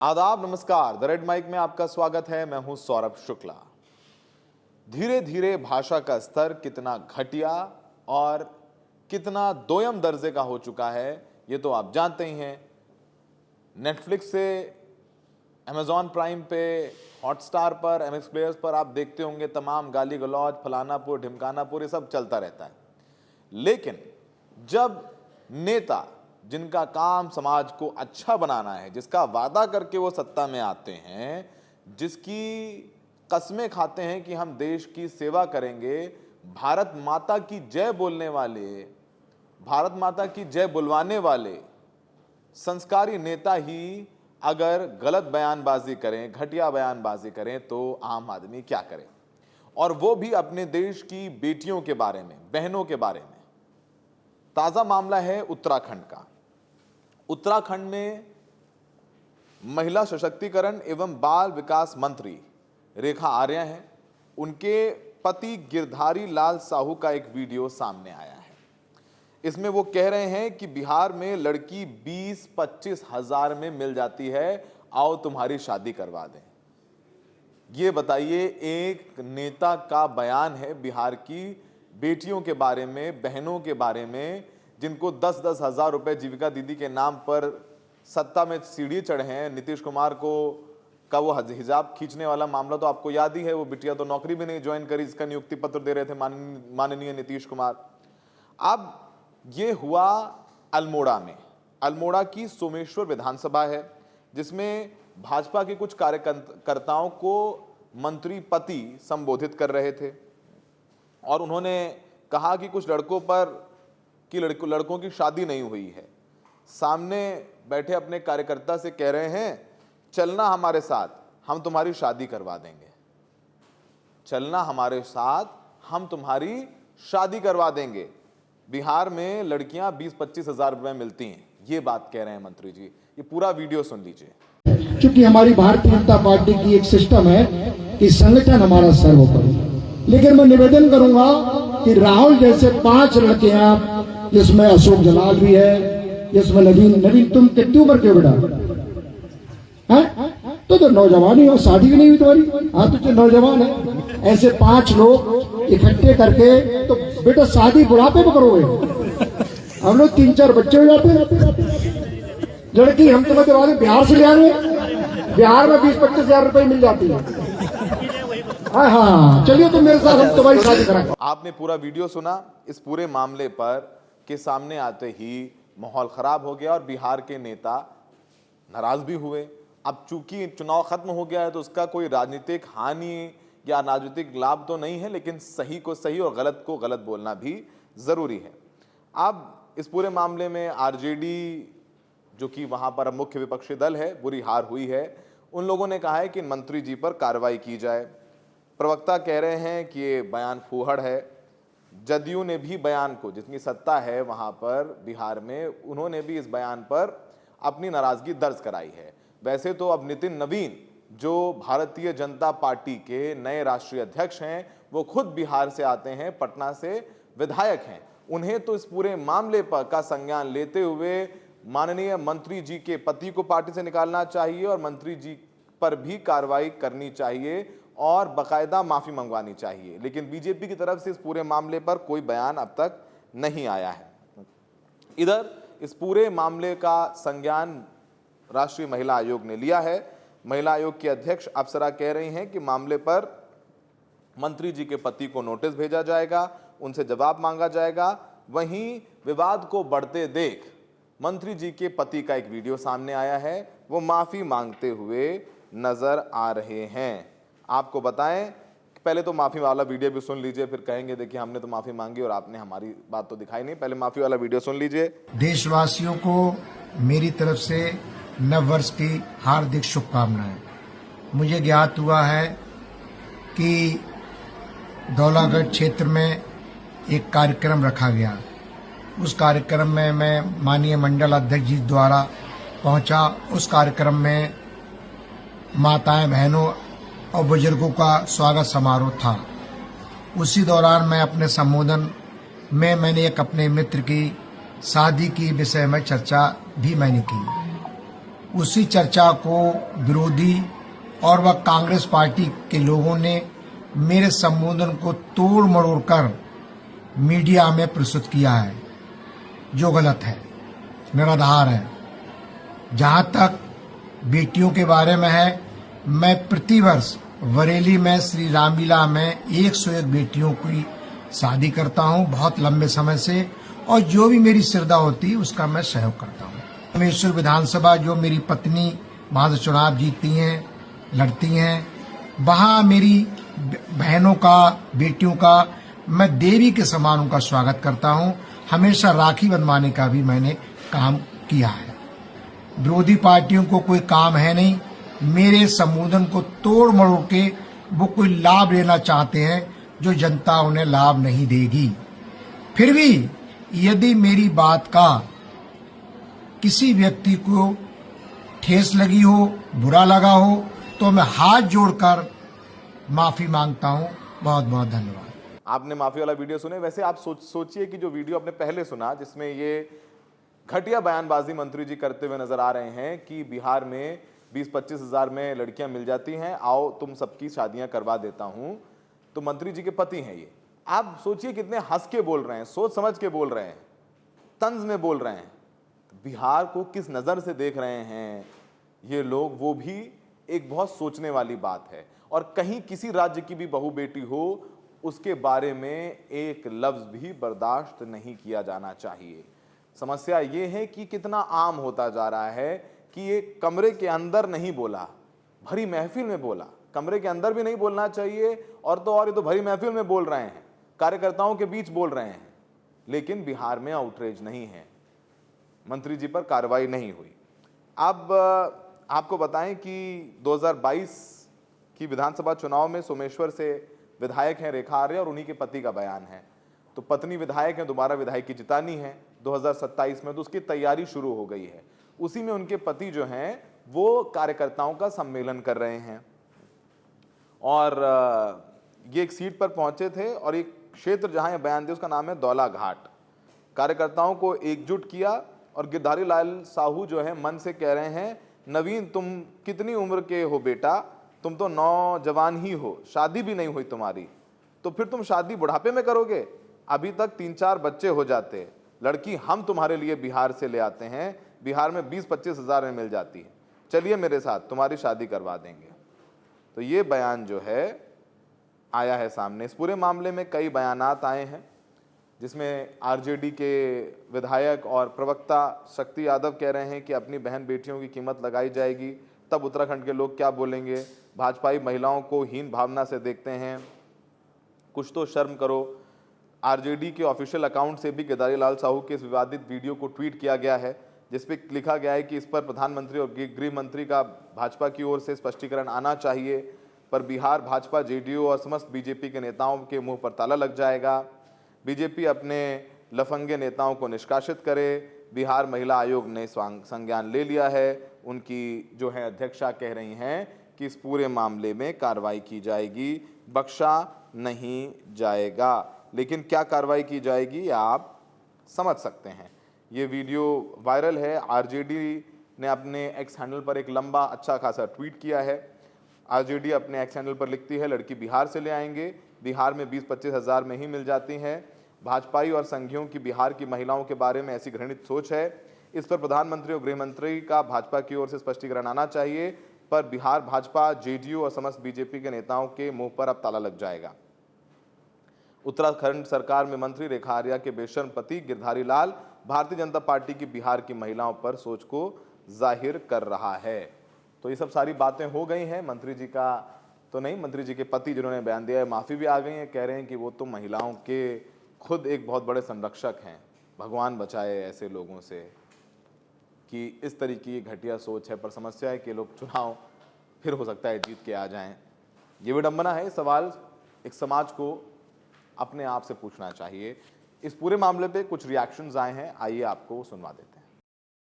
आदाब, नमस्कार। The red mic में आपका स्वागत है। मैं हूं सौरभ शुक्ला। धीरे धीरे भाषा का स्तर कितना घटिया और कितना दोयम दर्जे का हो चुका है ये तो आप जानते ही हैं। नेटफ्लिक्स से अमेजॉन प्राइम पे, हॉटस्टार पर, एमएक्स प्लेयर्स पर आप देखते होंगे तमाम गाली गलौज, फलानापुर ढिमकानापुर, ये सब चलता रहता है। लेकिन जब नेता जिनका काम समाज को अच्छा बनाना है, जिसका वादा करके वो सत्ता में आते हैं, जिसकी कस्में खाते हैं कि हम देश की सेवा करेंगे, भारत माता की जय बोलने वाले, भारत माता की जय बुलवाने वाले संस्कारी नेता ही अगर गलत बयानबाजी करें, घटिया बयानबाजी करें तो आम आदमी क्या करे। और वो भी अपने देश की बेटियों के बारे में, बहनों के बारे में। ताजा मामला है उत्तराखंड का। उत्तराखंड में महिला सशक्तिकरण एवं बाल विकास मंत्री रेखा आर्य हैं। उनके पति गिरधारी लाल साहू का एक वीडियो सामने आया है। इसमें वो कह रहे हैं कि बिहार में लड़की 20-25 हजार में मिल जाती है, आओ तुम्हारी शादी करवा दें। ये बताइए, एक नेता का बयान है बिहार की बेटियों के बारे में, बहनों के बारे में, जिनको 10-10 हजार रुपए जीविका दीदी के नाम पर सत्ता में सीढ़ी चढ़े हैं। नीतीश कुमार का वो हिजाब खींचने वाला मामला तो आपको याद ही है। वो बिटिया तो नौकरी भी नहीं ज्वाइन करी, इसका नियुक्ति पत्र दे रहे थे माननीय नीतीश कुमार। अब ये हुआ अल्मोड़ा में। अल्मोड़ा की सोमेश्वर विधानसभा है, जिसमें भाजपा के कुछ कार्यकर्ताओं को मंत्री पति संबोधित कर रहे थे और उन्होंने कहा कि कुछ लड़कों की शादी नहीं हुई है। सामने बैठे अपने कार्यकर्ता से कह रहे हैं, चलना हमारे साथ, हम तुम्हारी शादी करवा देंगे। चलना हमारे साथ, हम तुम्हारी शादी करवा देंगे। बिहार में लड़कियां 20-25 हजार रुपए मिलती हैं, ये बात कह रहे हैं मंत्री जी। ये पूरा वीडियो सुन लीजिए। क्योंकि हमारी भारतीय जनता पार्टी की एक सिस्टम है कि संगठन हमारा सर्वोपरि। लेकिन मैं निवेदन करूंगा कि राहुल जैसे 5 लड़कियां, जिसमें अशोक जलाल भी है, जिसमें नवीन तुम कितनी उम्र के बेटा है? तो नौजवान ही हो, शादी भी नहीं हुई तुम्हारी। हाँ, तो जो नौजवान है, ऐसे 5 लोग इकट्ठे करके तो बेटा शादी बुढ़ापे में करोगे। हम लोग 3-4 बच्चे हो जाते हैं। लड़की हम तुम्हें दिवा दें, बिहार से ले आएंगे। बिहार में 20-25 हजार रुपए मिल जाती है। हाँ, चलिए तुम मेरे साथ, हम तुम्हारी शादी कराएंगे। आपने पूरा वीडियो सुना। इस पूरे मामले पर के सामने आते ही माहौल खराब हो गया और बिहार के नेता नाराज भी हुए। अब चूंकि चुनाव खत्म हो गया है तो उसका कोई राजनीतिक हानि या राजनीतिक लाभ तो नहीं है, लेकिन सही को सही और गलत को गलत बोलना भी जरूरी है। अब इस पूरे मामले में आरजेडी, जो कि वहां पर मुख्य विपक्षी दल है, बुरी हार हुई है। उन लोगों ने कहा है कि मंत्री जी पर कार्रवाई की जाए। प्रवक्ता कह रहे हैं कि ये बयान फूहड़ है। जदयू ने भी बयान को, जितनी सत्ता है वहां पर बिहार में, उन्होंने भी इस बयान पर अपनी नाराजगी दर्ज कराई है। वैसे तो अब नितिन नवीन, जो भारतीय जनता पार्टी के नए राष्ट्रीय अध्यक्ष हैं, वो खुद बिहार से आते हैं, पटना से विधायक हैं। उन्हें तो इस पूरे मामले पर का संज्ञान लेते हुए माननीय मंत्री जी के पति को पार्टी से निकालना चाहिए और मंत्री जी पर भी कार्रवाई करनी चाहिए और बाकायदा माफी मंगवानी चाहिए। लेकिन बीजेपी की तरफ से इस पूरे मामले पर कोई बयान अब तक नहीं आया है। इधर इस पूरे मामले का संज्ञान राष्ट्रीय महिला आयोग ने लिया है। महिला आयोग की अध्यक्ष अप्सरा कह रही हैं कि मामले पर मंत्री जी के पति को नोटिस भेजा जाएगा, उनसे जवाब मांगा जाएगा। वहीं विवाद को बढ़ते देख मंत्री जी के पति का एक वीडियो सामने आया है, वो माफी मांगते हुए नजर आ रहे हैं। आपको बताएं, पहले तो माफी वाला वीडियो भी सुन लीजिए, फिर कहेंगे देखिए हमने तो माफी मांगी और आपने हमारी बात तो दिखाई नहीं। पहले माफी वाला वीडियो सुन लीजिए। देशवासियों को मेरी तरफ से नव वर्ष की हार्दिक शुभकामनाएं। मुझे ज्ञात हुआ है कि धौलागढ़ क्षेत्र में एक कार्यक्रम रखा गया। उस कार्यक्रम में मैं माननीय मंडल अध्यक्ष जी द्वारा पहुंचा। उस कार्यक्रम में माताएं, बहनों और बुजुर्गों का स्वागत समारोह था। उसी दौरान मैं अपने संबोधन में मैंने एक अपने मित्र की शादी की विषय में चर्चा भी मैंने की। उसी चर्चा को विरोधी और वह कांग्रेस पार्टी के लोगों ने मेरे संबोधन को तोड़ मरोड़ कर मीडिया में प्रस्तुत किया है, जो गलत है, निराधार है। जहां तक बेटियों के बारे में है, मैं प्रतिवर्ष बरेली में श्री रामलीला में 101 बेटियों की शादी करता हूं, बहुत लंबे समय से, और जो भी मेरी श्रद्धा होती है उसका मैं सहयोग करता हूं। रामेश्वर विधानसभा जो मेरी पत्नी वहां से चुनाव जीतती हैं, लड़ती हैं, वहां मेरी बहनों का, बेटियों का मैं देवी के समान उनका स्वागत करता हूं। हमेशा राखी बंधवाने का भी मैंने काम किया है। विरोधी पार्टियों को कोई काम है नहीं, मेरे संबोधन को तोड़ मरोड़ के वो कोई लाभ लेना चाहते हैं जो जनता उन्हें लाभ नहीं देगी। फिर भी यदि मेरी बात का किसी व्यक्ति को ठेस लगी हो, बुरा लगा हो, तो मैं हाथ जोड़कर माफी मांगता हूं। बहुत बहुत धन्यवाद। आपने माफी वाला वीडियो सुने। वैसे आप सोचिए कि जो वीडियो आपने पहले सुना, जिसमें ये घटिया बयानबाजी मंत्री जी करते हुए नजर आ रहे हैं कि बिहार में 20-25 हजार में लड़कियां मिल जाती हैं, आओ तुम सबकी शादियां करवा देता हूं, तो मंत्री जी के पति हैं ये। आप सोचिए कितने हंस के बोल रहे हैं, सोच समझ के बोल रहे हैं, तंज में बोल रहे हैं। बिहार को किस नजर से देख रहे हैं ये लोग, वो भी एक बहुत सोचने वाली बात है। और कहीं किसी राज्य की भी बहू बेटी हो, उसके बारे में एक लफ्ज भी बर्दाश्त नहीं किया जाना चाहिए। समस्या ये है कि कितना आम होता जा रहा है कि ये कमरे के अंदर नहीं बोला, भरी महफिल में बोला। कमरे के अंदर भी नहीं बोलना चाहिए, और तो और ये तो भरी महफिल में बोल रहे हैं, कार्यकर्ताओं के बीच बोल रहे हैं। लेकिन बिहार में आउटरीच नहीं है, मंत्री जी पर कार्रवाई नहीं हुई। अब आपको बताएं कि 2022 की विधानसभा चुनाव में सोमेश्वर से विधायक हैं रेखा आर्य, और उन्हीं के पति का बयान है। तो पत्नी विधायक हैं, दोबारा विधायकी जितानी है 2027 में, तो उसकी तैयारी शुरू हो गई है। उसी में उनके पति जो हैं वो कार्यकर्ताओं का सम्मेलन कर रहे हैं, और ये एक सीट पर पहुंचे थे, और एक क्षेत्र जहां ये बयान दिया उसका नाम है दौला घाट। कार्यकर्ताओं को एकजुट किया, और गिरधारी लाल साहू जो है मन से कह रहे हैं, नवीन तुम कितनी उम्र के हो बेटा, तुम तो नौजवान ही हो, शादी भी नहीं हुई तुम्हारी, तो फिर तुम शादी बुढ़ापे में करोगे? अभी तक 3-4 बच्चे हो जाते, लड़की हम तुम्हारे लिए बिहार से ले आते हैं, बिहार में 20-25 हजार में मिल जाती है, चलिए मेरे साथ तुम्हारी शादी करवा देंगे। तो ये बयान जो है आया है सामने। इस पूरे मामले में कई बयानात आए हैं, जिसमें आरजेडी के विधायक और प्रवक्ता शक्ति यादव कह रहे हैं कि अपनी बहन बेटियों की कीमत लगाई जाएगी, तब उत्तराखंड के लोग क्या बोलेंगे, भाजपाई महिलाओं को हीन भावना से देखते हैं, कुछ तो शर्म करो। आरजेडी के ऑफिशियल अकाउंट से भी गिरधारी लाल साहू के इस विवादित वीडियो को ट्वीट किया गया है, जिसपे लिखा गया है कि इस पर प्रधानमंत्री और गृह मंत्री का भाजपा की ओर से स्पष्टीकरण आना चाहिए, पर बिहार भाजपा, जेडीयू और समस्त बीजेपी के नेताओं के मुंह पर ताला लग जाएगा। बीजेपी अपने लफंगे नेताओं को निष्कासित करे। बिहार महिला आयोग ने संज्ञान ले लिया है। उनकी जो है अध्यक्षा कह रही हैं कि इस पूरे मामले में कार्रवाई की जाएगी, बख्शा नहीं जाएगा। लेकिन क्या कार्रवाई की जाएगी आप समझ सकते हैं। ये वीडियो वायरल है। आरजेडी ने अपने एक्स हैंडल पर एक लंबा अच्छा खासा ट्वीट किया है। आरजेडी अपने एक्स हैंडल पर लिखती है, लड़की बिहार से ले आएंगे, बिहार में 20-25 हजार में ही मिल जाती हैं। भाजपाई और संघियों की बिहार की महिलाओं के बारे में ऐसी घृणित सोच है। इस पर प्रधानमंत्री और गृह मंत्री का भाजपा की ओर से स्पष्टीकरण आना चाहिए, पर बिहार भाजपा, जेडीयू और समस्त बीजेपी के नेताओं के मुंह पर अब ताला लग जाएगा। उत्तराखंड सरकार में मंत्री रेखा आर्या के बेशर्म पति गिरधारी लाल भारतीय जनता पार्टी की बिहार की महिलाओं पर सोच को जाहिर कर रहा है। तो ये सब सारी बातें हो गई हैं। मंत्री जी का तो नहीं, मंत्री जी के पति जिन्होंने बयान दिया है, माफ़ी भी आ गई है, कह रहे हैं कि वो तो महिलाओं के खुद एक बहुत बड़े संरक्षक हैं। भगवान बचाए ऐसे लोगों से कि इस तरीके की घटिया सोच है। पर समस्या है कि लोग चुनाव फिर हो सकता है जीत के आ जाएं। ये विडंबना है। सवाल एक समाज को अपने आप से पूछना चाहिए। इस पूरे मामले पे कुछ रिएक्शंस आए हैं, आइए आपको सुनवा देते हैं।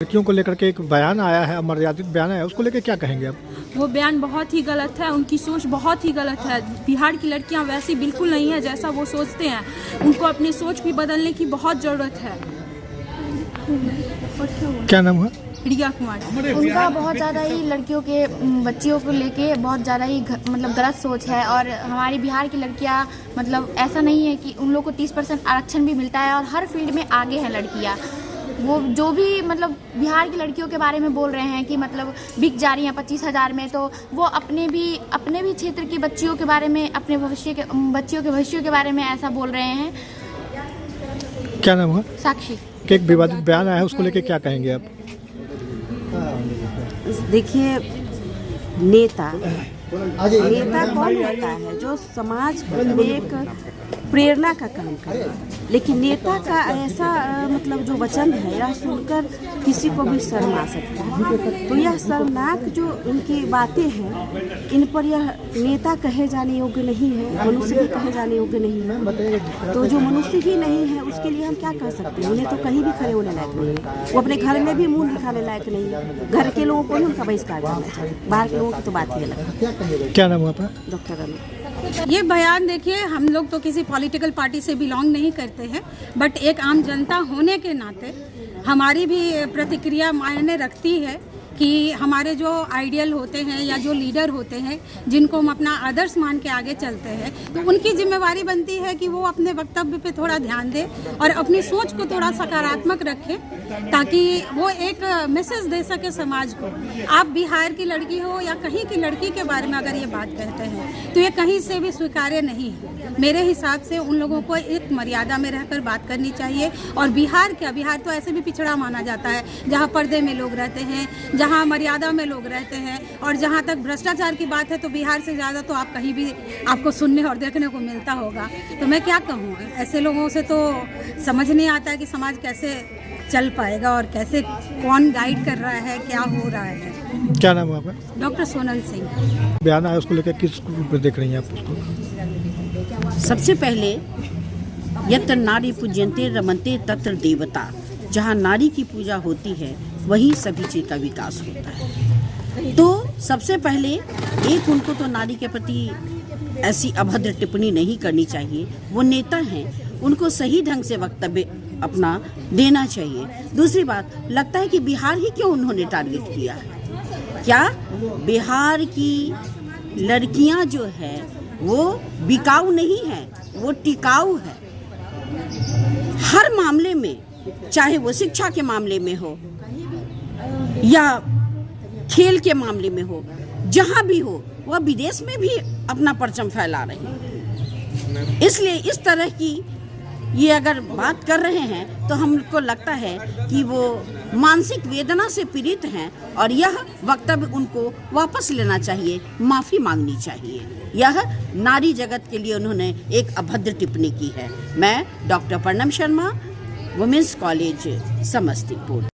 लड़कियों को लेकर के एक बयान आया है, अमर्यादित बयान है, उसको लेकर क्या कहेंगे आप? वो बयान बहुत ही गलत है, उनकी सोच बहुत ही गलत है। बिहार की लड़कियां वैसी बिल्कुल नहीं है जैसा वो सोचते हैं। उनको अपनी सोच भी बदलने की बहुत ज़रूरत है। क्या नाम है? रिया कुमार। उनका बहुत ज़्यादा ही लड़कियों के बच्चियों को लेके बहुत ज़्यादा ही मतलब गलत सोच है। और हमारी बिहार की लड़कियां मतलब ऐसा नहीं है कि उन लोग को 30% आरक्षण भी मिलता है और हर फील्ड में आगे हैं लड़कियां। वो जो भी मतलब बिहार की लड़कियों के बारे में बोल रहे हैं कि मतलब बिक जा रही हैं 25,000 में, तो वो अपने भी क्षेत्र की बच्चियों के बारे में, अपने बच्चियों के भविष्य के बारे में ऐसा बोल रहे हैं। क्या नाम है? साक्षी। कि एक विवादित बयान आया है, उसको लेके क्या कहेंगे आप? देखिए, नेता कौन होता है? जो समाज में एक प्रेरणा का काम करे। लेकिन नेता का ऐसा मतलब जो वचन है, यह सुनकर किसी को भी शर्म आ सकता है। तो यह शर्मनाक जो उनकी बातें हैं, इन पर यह नेता कहे जाने योग्य नहीं है, मनुष्य भी कहे जाने योग्य नहीं है। तो जो मनुष्य ही नहीं है उसके लिए हम क्या कह सकते हैं? उन्हें तो कहीं भी खड़े होने लायक नहीं है। वो अपने घर में भी मुंह दिखाने लायक नहीं है। घर के लोगों को ही उनका बहिष्कार करना चाहिए, बाहर के लोगों की तो बात ही अलग है। क्या नाम है आपका? डॉक्टर अनु। ये बयान देखिए, हम लोग तो किसी पॉलिटिकल पार्टी से बिलोंग नहीं करते हैं, बट एक आम जनता होने के नाते हमारी भी प्रतिक्रिया मायने रखती है कि हमारे जो आइडियल होते हैं या जो लीडर होते हैं, जिनको हम अपना आदर्श मान के आगे चलते हैं, तो उनकी जिम्मेवारी बनती है कि वो अपने वक्तव्य पे थोड़ा ध्यान दें और अपनी सोच को थोड़ा सकारात्मक रखें, ताकि वो एक मैसेज दे सके समाज को। आप बिहार की लड़की हो या कहीं की लड़की के बारे में अगर ये बात कहते हैं तो ये कहीं से भी स्वीकार्य नहीं है। मेरे हिसाब से उन लोगों को एक मर्यादा में रहकर बात करनी चाहिए। और बिहार तो ऐसे भी पिछड़ा माना जाता है, जहाँ पर्दे में लोग रहते हैं, जहाँ मर्यादा में लोग रहते हैं, और जहाँ तक भ्रष्टाचार की बात है तो बिहार से ज़्यादा तो आप कहीं भी आपको सुनने और देखने को मिलता होगा। तो मैं क्या कहूँ, ऐसे लोगों से तो समझ नहीं आता है कि समाज कैसे चल पाएगा और कैसे कौन गाइड कर रहा है, क्या हो रहा है। क्या नाम है आपका? डॉक्टर सोनल सिंह। बयान आया, उसको लेकर किस रूप में देख रही हैं आप उसको? सबसे पहले यत्र नारी पूज्यन्ते रमन्ते तत्र देवता। जहाँ नारी की पूजा होती है वहीं सभी चीज़ का विकास होता है। तो सबसे पहले एक उनको तो नारी के प्रति ऐसी अभद्र टिप्पणी नहीं करनी चाहिए। वो नेता हैं, उनको सही ढंग से वक्तव्य अपना देना चाहिए। दूसरी बात, लगता है कि बिहार ही क्यों उन्होंने टारगेट किया है? क्या बिहार की लड़कियां जो है वो बिकाऊ नहीं है, वो टिकाऊ है। हर मामले में, चाहे वो शिक्षा के मामले में हो या खेल के मामले में हो, जहां भी हो, वह विदेश में भी अपना परचम फैला रही है। इसलिए इस तरह की ये अगर बात कर रहे हैं तो हमको लगता है कि वो मानसिक वेदना से पीड़ित हैं और यह वक्तव्य उनको वापस लेना चाहिए, माफ़ी मांगनी चाहिए। यह नारी जगत के लिए उन्होंने एक अभद्र टिप्पणी की है। मैं doctor Pranam Sharma, women's college Samastipur.